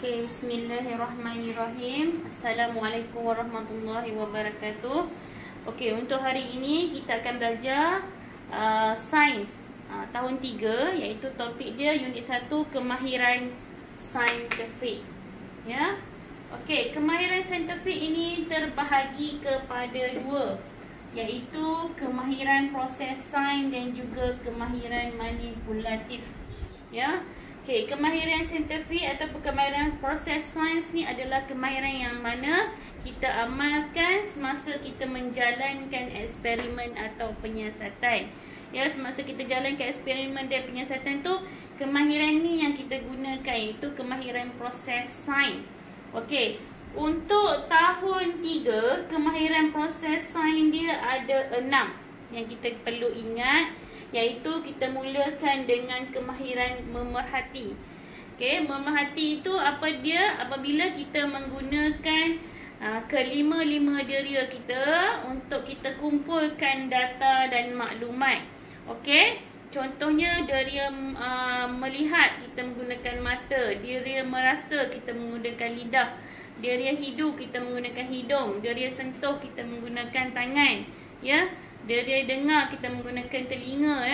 Okey, bismillahirrahmanirrahim. Assalamualaikum warahmatullahi wabarakatuh. Okey, untuk hari ini kita akan belajar sains tahun 3, iaitu topik dia unit 1, kemahiran saintifik. Ya. Okey, kemahiran saintifik ini terbahagi kepada dua, iaitu kemahiran proses sains dan juga kemahiran manipulatif. Ya. Okey, kemahiran saintifik atau kemahiran proses sains ni adalah kemahiran yang mana kita amalkan semasa kita menjalankan eksperimen atau penyiasatan. Ya, semasa kita jalankan eksperimen dan penyiasatan tu, kemahiran ni yang kita gunakan, iaitu kemahiran proses sains. Okey, untuk tahun 3, kemahiran proses sains dia ada 6 yang kita perlu ingat. Iaitu kita mulakan dengan kemahiran memerhati. Okey, memerhati itu apa dia? Apabila kita menggunakan kelima-lima deria kita untuk kita kumpulkan data dan maklumat. Okey, contohnya deria melihat, kita menggunakan mata. Deria merasa, kita menggunakan lidah. Deria hidu, kita menggunakan hidung. Deria sentuh, kita menggunakan tangan. Ya. Deria dengar, kita menggunakan telinga.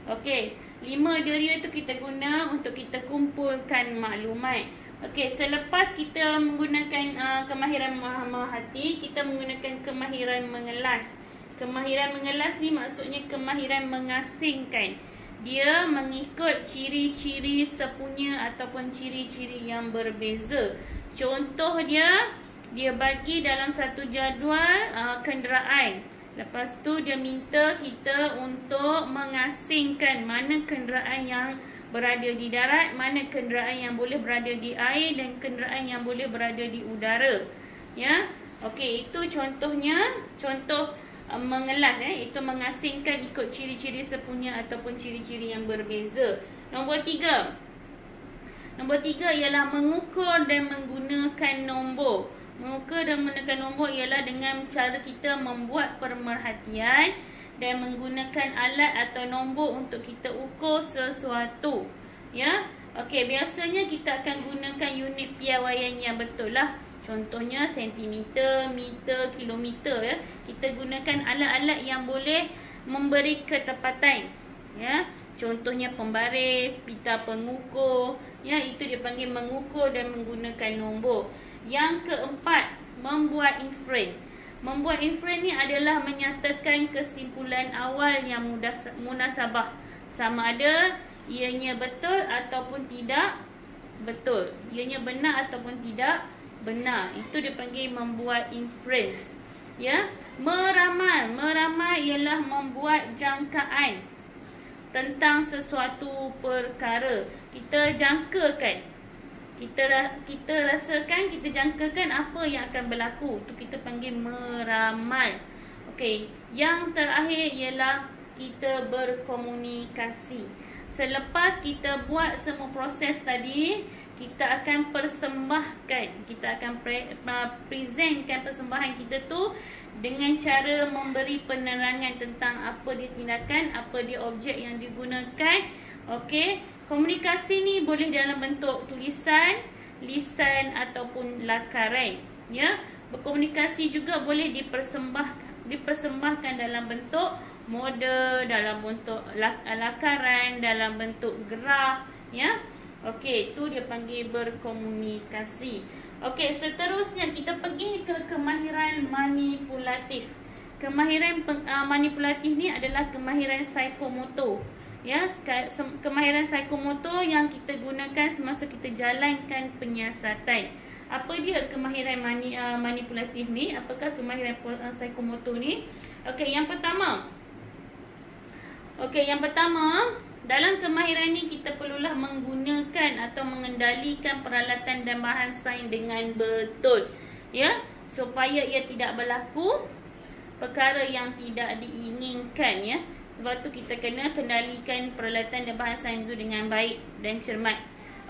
Okey, 5 deria itu kita guna untuk kita kumpulkan maklumat. Okey, selepas kita menggunakan kemahiran memerhati, kita menggunakan kemahiran mengelas. Kemahiran mengelas ni maksudnya kemahiran mengasingkan. Dia mengikut ciri-ciri sepunya ataupun ciri-ciri yang berbeza. Contoh dia bagi dalam satu jadual kenderaan. Lepas tu dia minta kita untuk mengasingkan mana kenderaan yang berada di darat, mana kenderaan yang boleh berada di air dan kenderaan yang boleh berada di udara. Ya. Okey, itu contohnya, contoh mengelas itu mengasingkan ikut ciri-ciri sepunya ataupun ciri-ciri yang berbeza. Nombor 3. Nombor 3 ialah mengukur dan menggunakan nombor. Mengukur dan menggunakan nombor ialah dengan cara kita membuat pemerhatian dan menggunakan alat atau nombor untuk kita ukur sesuatu. Ya. Okey, biasanya kita akan gunakan unit piawaian yang betul lah. Contohnya sentimeter, meter, kilometer. Ya. Kita gunakan alat-alat yang boleh memberi ketepatan. Ya. Contohnya pembaris, pita pengukur. Ya, itu dia panggil mengukur dan menggunakan nombor. Yang keempat, membuat inferen. Membuat inferen ni adalah menyatakan kesimpulan awal yang munasabah. Sama ada ianya betul ataupun tidak betul. Ianya benar ataupun tidak benar. Itu dipanggil membuat inference. Ya, meramal. Meramal ialah membuat jangkaan tentang sesuatu perkara. Kita jangkakan. Kita rasakan, kita jangkakan apa yang akan berlaku. Itu kita panggil meramal. Okey, yang terakhir ialah kita berkomunikasi. Selepas kita buat semua proses tadi, kita akan persembahkan, kita akan presentkan persembahan kita tu dengan cara memberi penerangan tentang apa dia tindakan, apa dia objek yang digunakan. Okey. Komunikasi ni boleh dalam bentuk tulisan, lisan ataupun lakaran. Ya, berkomunikasi juga boleh dipersembahkan dalam bentuk model, dalam bentuk lakaran, dalam bentuk graf. Ya, okey, itu dia panggil berkomunikasi. Okey, seterusnya kita pergi ke kemahiran manipulatif. Kemahiran manipulatif ni adalah kemahiran psikomotor. Ya, kemahiran psikomotor yang kita gunakan semasa kita jalankan penyiasatan. Apa dia kemahiran manipulatif ni? Apakah kemahiran psikomotor ni? Okey, yang pertama. Okey, yang pertama, dalam kemahiran ni kita perlulah menggunakan atau mengendalikan peralatan dan bahan sains dengan betul. Ya, supaya ia tidak berlaku perkara yang tidak diinginkan, ya. Sebab tu kita kena kendalikan peralatan dan bahan sains itu dengan baik dan cermat.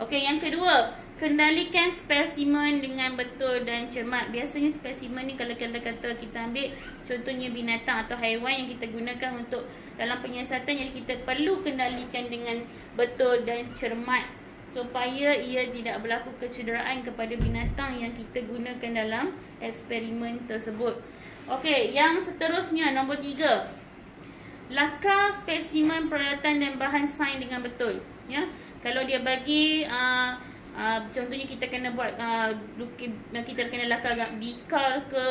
Okey, yang kedua, kendalikan spesimen dengan betul dan cermat. Biasanya spesimen ni kalau kata kita ambil contohnya binatang atau haiwan yang kita gunakan untuk dalam penyiasatan, yang kita perlu kendalikan dengan betul dan cermat supaya ia tidak berlaku kecederaan kepada binatang yang kita gunakan dalam eksperimen tersebut. Okey, yang seterusnya nombor 3. Lakar spesimen peralatan dan bahan sains dengan betul. Ya, kalau dia bagi contohnya kita kena buat kita kena lakar bikar ke,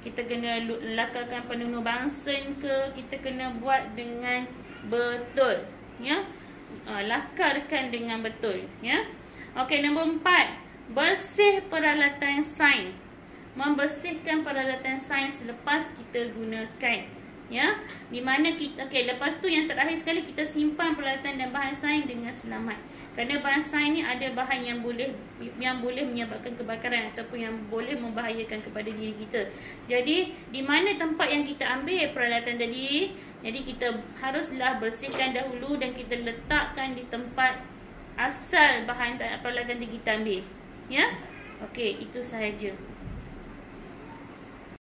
kita kena lakarkan penunuh bangsen ke, kita kena buat dengan betul. Ya, lakarkan dengan betul. Ya. Okey, nombor 4. Bersih peralatan sains. Membersihkan peralatan sains selepas kita gunakan. Ya, di mana kita lepas tu yang terakhir sekali kita simpan peralatan dan bahan sains dengan selamat. Kerana bahan sains ni ada bahan yang boleh menyebabkan kebakaran ataupun yang boleh membahayakan kepada diri kita. Jadi di mana tempat yang kita ambil peralatan tadi, jadi kita haruslah bersihkan dahulu dan kita letakkan di tempat asal bahan peralatan yang kita ambil. Ya. Okey, itu sahaja.